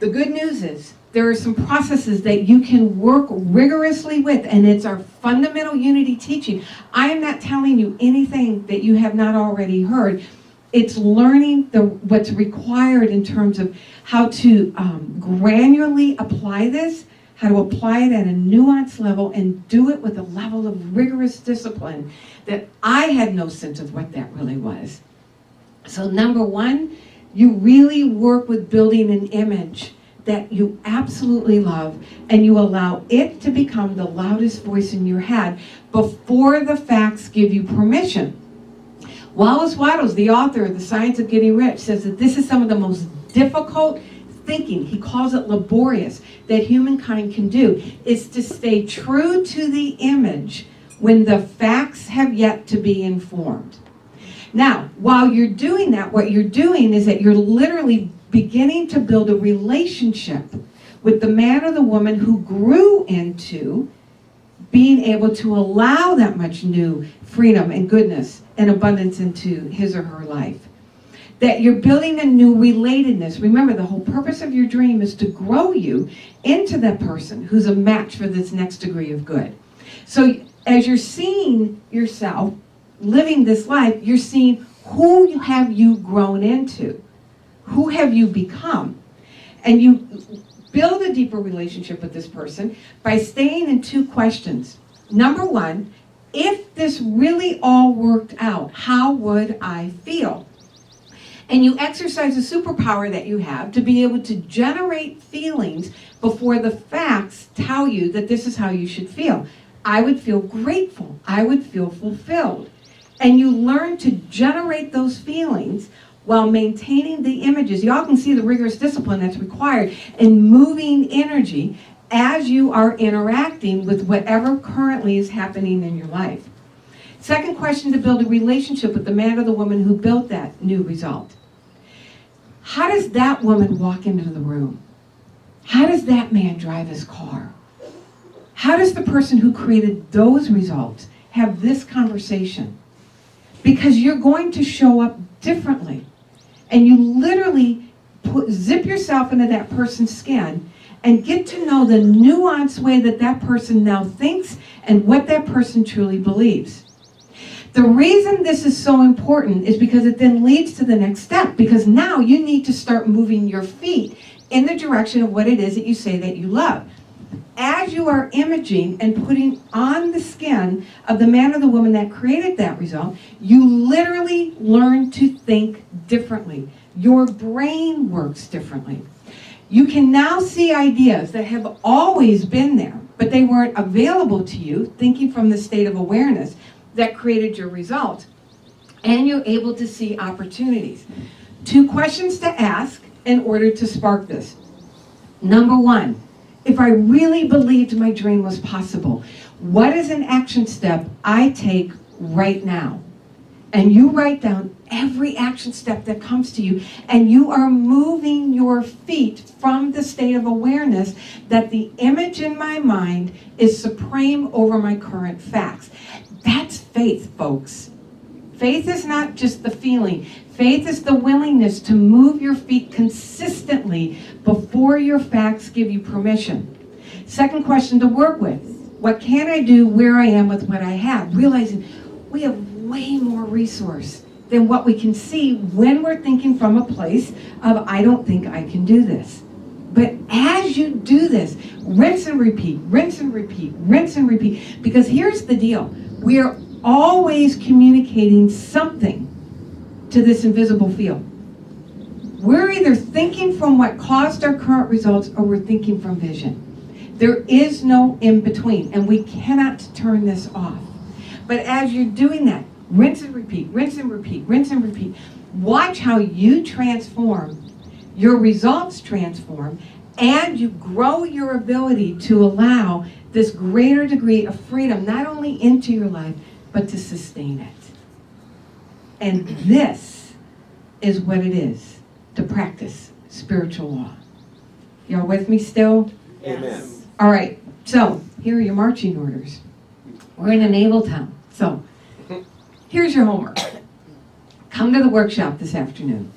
The good news is there are some processes that you can work rigorously with, and it's our fundamental unity teaching. I am not telling you anything that you have not already heard. It's learning what's required in terms of how to granularly apply this, how to apply it at a nuanced level, and do it with a level of rigorous discipline that I had no sense of what that really was. So number one, you really work with building an image that you absolutely love, and you allow it to become the loudest voice in your head before the facts give you permission. Wallace Wattles, the author of The Science of Getting Rich, says that this is some of the most difficult thinking, he calls it laborious, that humankind can do, is to stay true to the image when the facts have yet to be informed. Now, while you're doing that, what you're doing is that you're literally beginning to build a relationship with the man or the woman who grew into being able to allow that much new freedom and goodness and abundance into his or her life. That you're building a new relatedness. Remember, the whole purpose of your dream is to grow you into that person who's a match for this next degree of good. So as you're seeing yourself living this life, you're seeing who have you grown into? Who have you become? And you build a deeper relationship with this person by staying in two questions. Number one, if this really all worked out, how would I feel? And you exercise a superpower that you have to be able to generate feelings before the facts tell you that this is how you should feel. I would feel grateful. I would feel fulfilled. And you learn to generate those feelings while maintaining the images. Y'all can see the rigorous discipline that's required in moving energy as you are interacting with whatever currently is happening in your life. Second question, to build a relationship with the man or the woman who built that new result. How does that woman walk into the room? How does that man drive his car? How does the person who created those results have this conversation? Because you're going to show up differently. And you literally zip yourself into that person's skin and get to know the nuanced way that that person now thinks and what that person truly believes. The reason this is so important is because it then leads to the next step, because now you need to start moving your feet in the direction of what it is that you say that you love. As you are imaging and putting on the skin of the man or the woman that created that result, you literally learn to think differently. Your brain works differently. You can now see ideas that have always been there, but they weren't available to you, thinking from the state of awareness that created your result. And you're able to see opportunities. 2 questions to ask in order to spark this. Number 1, if I really believed my dream was possible, what is an action step I take right now? And you write down every action step that comes to you, and you are moving your feet from the state of awareness that the image in my mind is supreme over my current facts. That's faith, folks. Faith is not just the feeling. Faith is the willingness to move your feet consistently before your facts give you permission. Second question to work with. What can I do where I am with what I have? Realizing we have way more resource than what we can see when we're thinking from a place of, I don't think I can do this. But as you do this, rinse and repeat, rinse and repeat, rinse and repeat. Because here's the deal. We are always communicating something to this invisible field. We're either thinking from what caused our current results or we're thinking from vision. There is no in between, and we cannot turn this off. But as you're doing that, rinse and repeat, rinse and repeat, rinse and repeat. Watch how you transform, your results transform, and you grow your ability to allow this greater degree of freedom, not only into your life, but to sustain it. And this is what it is to practice spiritual law. Y'all with me still? Amen. All right, so here are your marching orders. We're in a naval town, so here's your homework. Come to the workshop this afternoon.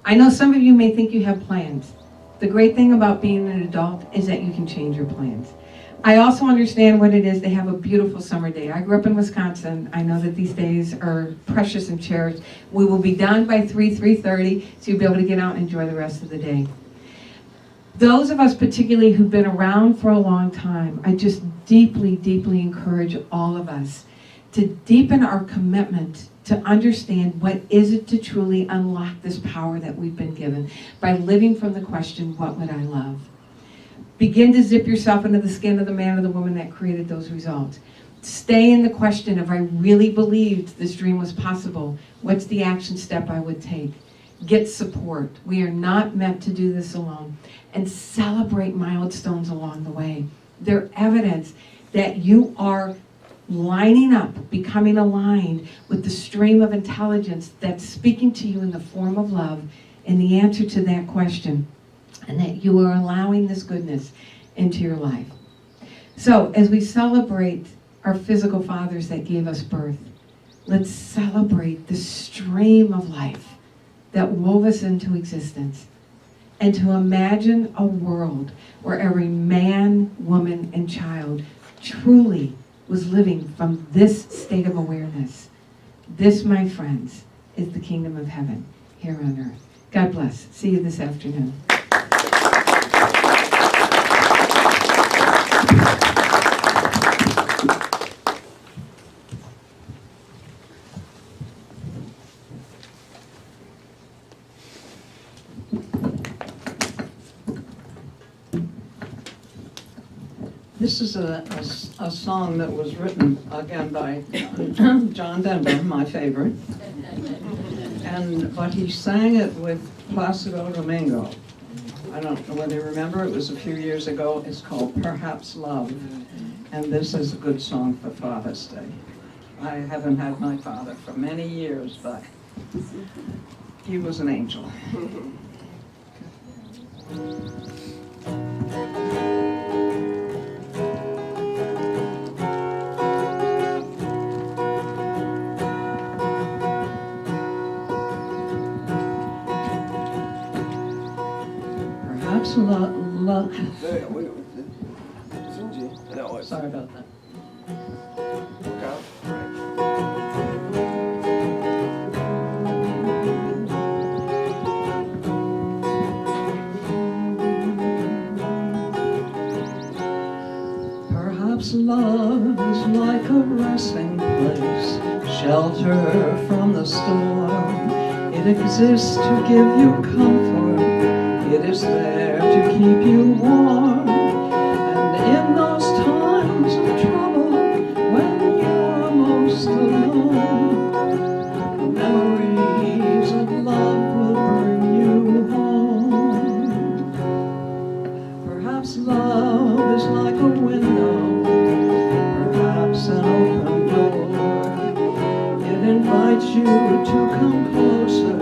I know some of you may think you have plans. The great thing about being an adult is that you can change your plans. I also understand what it is to have a beautiful summer day. I grew up in Wisconsin. I know that these days are precious and cherished. We will be done by 3:30, so you'll be able to get out and enjoy the rest of the day. Those of us particularly who've been around for a long time, I just deeply, deeply encourage all of us to deepen our commitment to understand what is it to truly unlock this power that we've been given by living from the question, what would I love? Begin to zip yourself into the skin of the man or the woman that created those results. Stay in the question, if I really believed this dream was possible, what's the action step I would take? Get support. We are not meant to do this alone. And celebrate milestones along the way. They're evidence that you are lining up, becoming aligned with the stream of intelligence that's speaking to you in the form of love and the answer to that question. And that you are allowing this goodness into your life. So as we celebrate our physical fathers that gave us birth, let's celebrate the stream of life that wove us into existence. And to imagine a world where every man, woman, and child truly was living from this state of awareness. This, my friends, is the kingdom of heaven here on earth. God bless. See you this afternoon. This is a song that was written again by John Denver, my favorite. But he sang it with Placido Domingo. I don't know whether you remember, it was a few years ago. It's called Perhaps Love. And this is a good song for Father's Day. I haven't had my father for many years, but he was an angel. Perhaps love. Hey, wait, Cindy. No, it's Sorry about that. work out. Right. Perhaps love is like a resting place, shelter from the storm. It exists to give you comfort. It is there to keep you warm. And in those times of trouble, when you're most alone, memories of love will bring you home. Perhaps love is like a window, perhaps an open door. It invites you to come closer.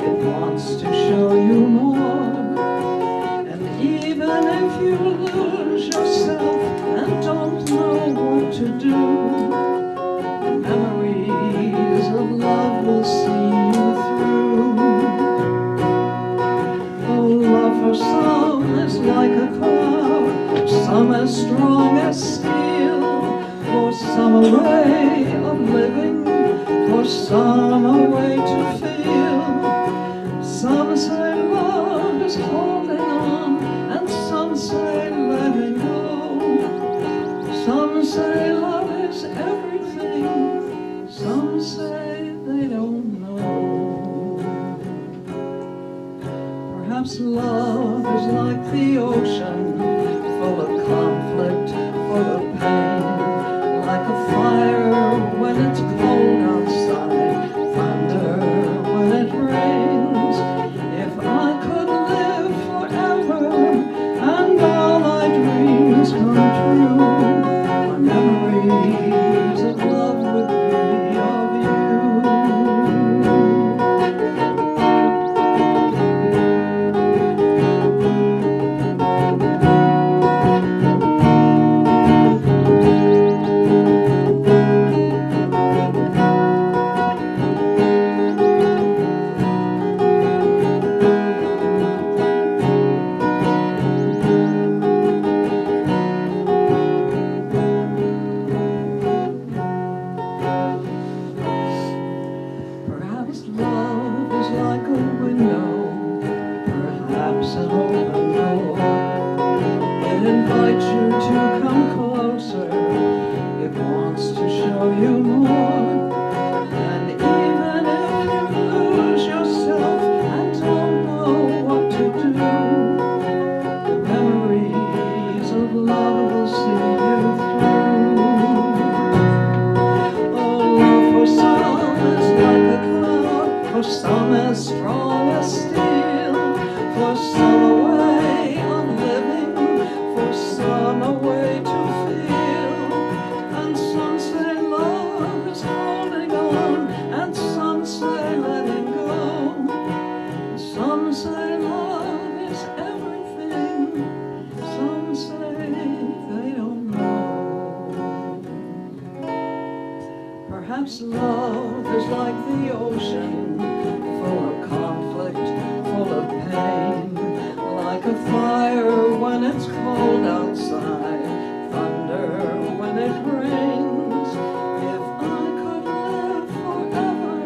It wants to show you more. And even if you lose yourself and don't know what to do, memories of love will see you through. Oh, love for some is like a cloud, some as strong as steel, for some a way of living, for some a way to feel. Some say love is holding on, and some say letting go. Some say love is everything, some say they don't know. Perhaps love is like the ocean, full of conflict, full of pain, like a fire when it's cold outside, thunder when it rains. If I could live forever and all my dreams come true, my memories of love would be of you. Perhaps love is like a window, perhaps an open door. It invites you to come closer, it wants to show you more. And even if you lose yourself and don't know what to do, the memories of love will see you through. Oh, love for some is like a cloud, for some as strong as steel, for some a way of living, for some a way to feel. And some say love is holding on, and some say letting go. Some say love is everything, some say they don't know. Perhaps love is like the ocean, full of conflict, full of pain, like a fire when it's cold outside, thunder when it rains. If I could live forever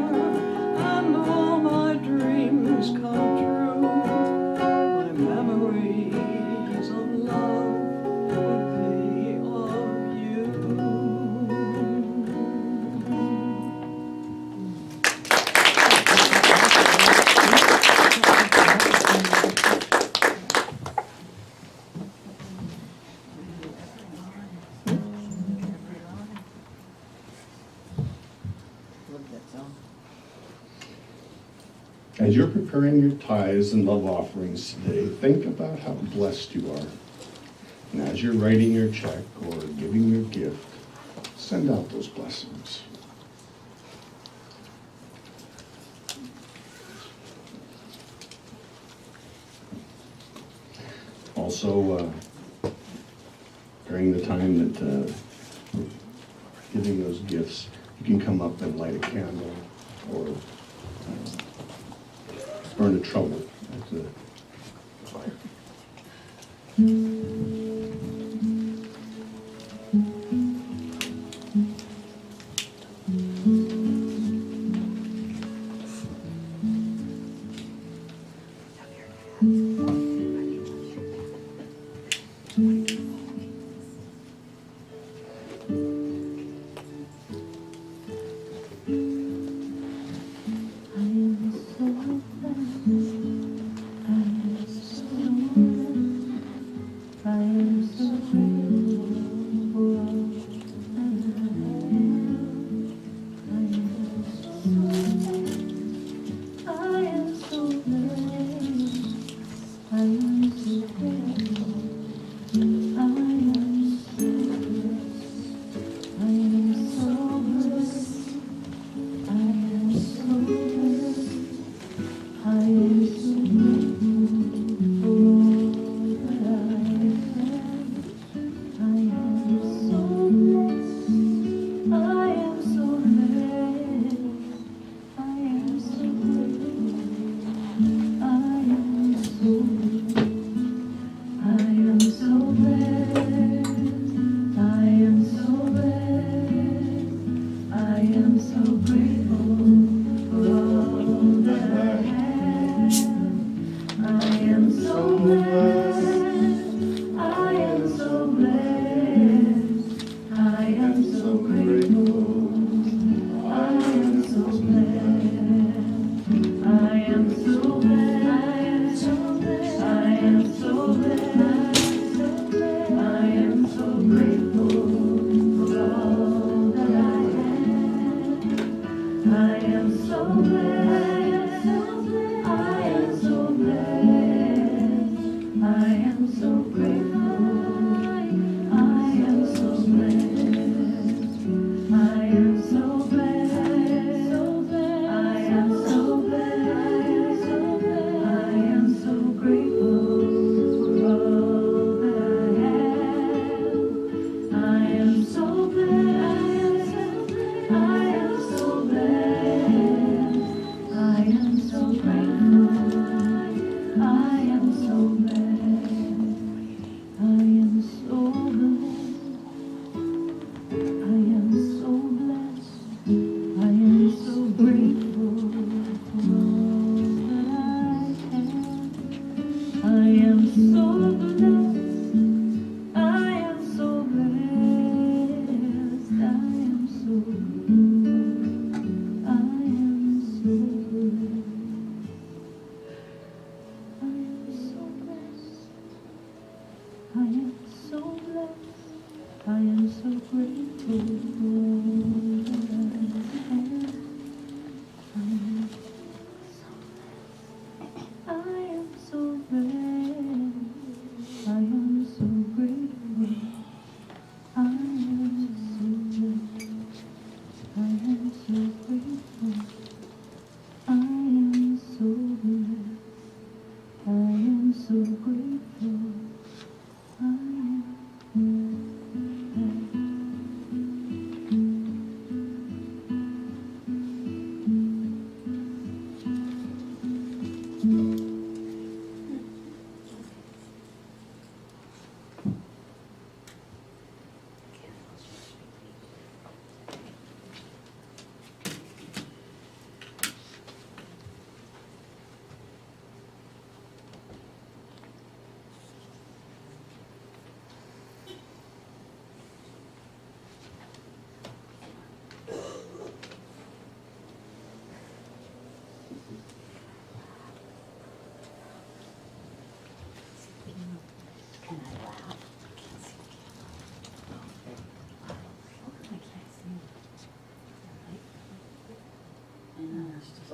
and all my dreams come true, my memories of love would be of you. As you're preparing your tithes and love offerings today, think about how blessed you are. And as you're writing your check or giving your gift, send out those blessings. Also, during the time that we're giving those gifts, you can come up and light a candle or burn a trouble at the fire.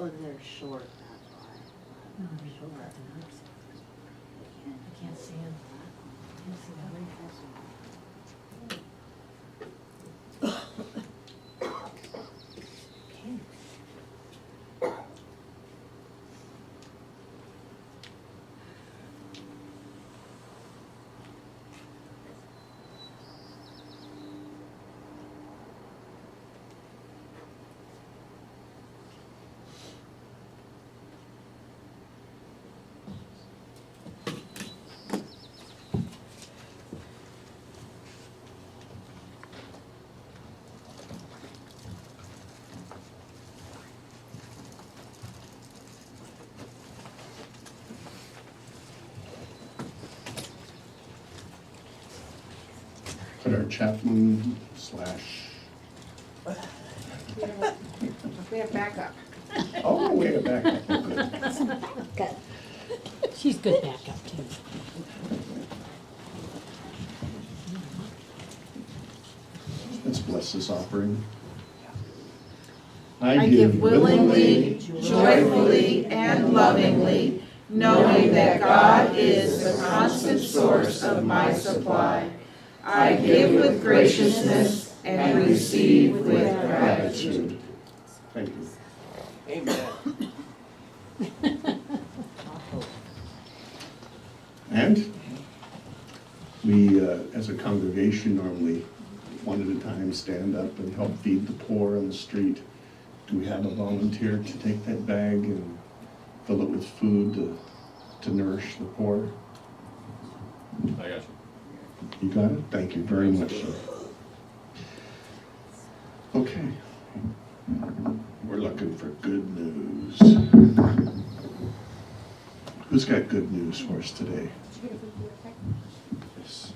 Oh, they're short, that's why. No, they're short. I can't see them. I can't see them. put our chaplain slash, We have backup. oh, way back up. Oh, good. She's good backup too. Let's bless this offering. I give willingly, joyfully, and lovingly, knowing that God is the constant source of my supply. I give with graciousness and receive with gratitude. Thank you. Amen. And we, as a congregation, normally one at a time stand up and help feed the poor on the street. Do we have a volunteer to take that bag and fill it with food to nourish the poor? I got you. You got it? Thank you very much, sir. Okay. We're looking for good news. Who's got good news for us today? Yes.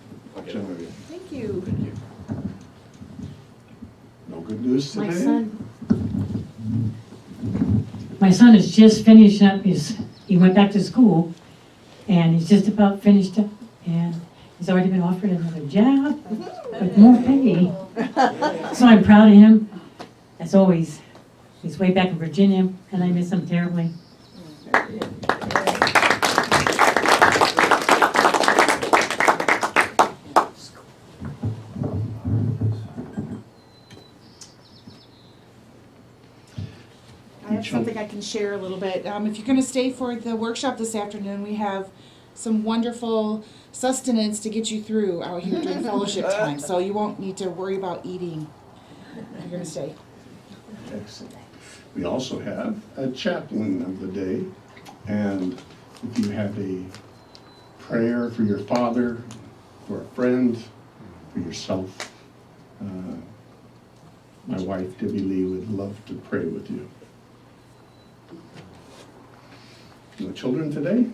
Genevieve. Thank you. Thank you. No good news today? My son has just finished up he went back to school and he's just about finished up and he's already been offered another job with more pay. So I'm proud of him. As always, he's way back in Virginia and I miss him terribly. I have something I can share a little bit. If you're going to stay for the workshop this afternoon, we have some wonderful sustenance to get you through out here during fellowship time. So you won't need to worry about eating. You're going to stay. Excellent. We also have a chaplain of the day. And if you have a prayer for your father, for a friend, for yourself, my wife, Debbie Lee, would love to pray with you. No children today?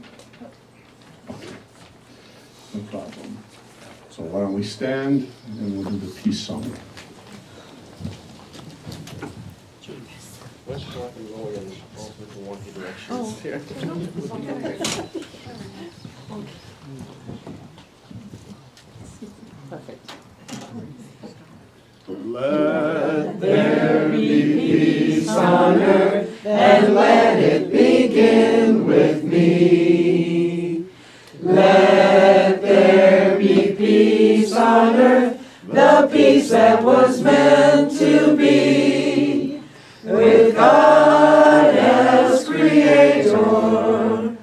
Okay, no problem. So why don't we stand and we'll do the peace song. What's rock and roll in all different wonky directions here? Perfect. Let there be peace on earth, and let it begin with me. Let there be peace on earth, the peace that was meant to be. With God as Creator,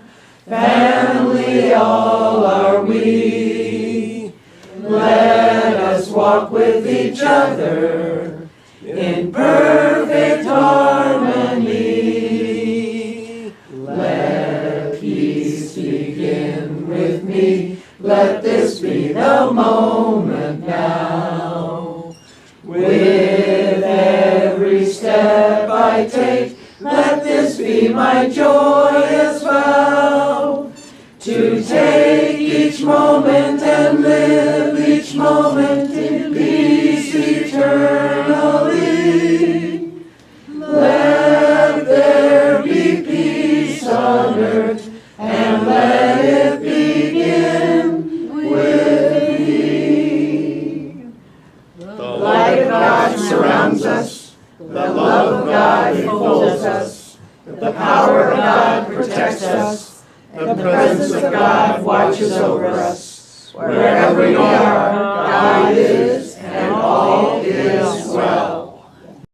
family all are we. Let us walk with each other in perfect harmony. Let peace begin with me. Let this be the moment now. With every step I take, let this be my joyous vow. To take each moment and live each moment in peace eternally. Let there be peace on earth, and let it begin with me. The light of God surrounds us, the love of God enfolds us, the power of God protects us, the presence of God watches over us. Wherever we are,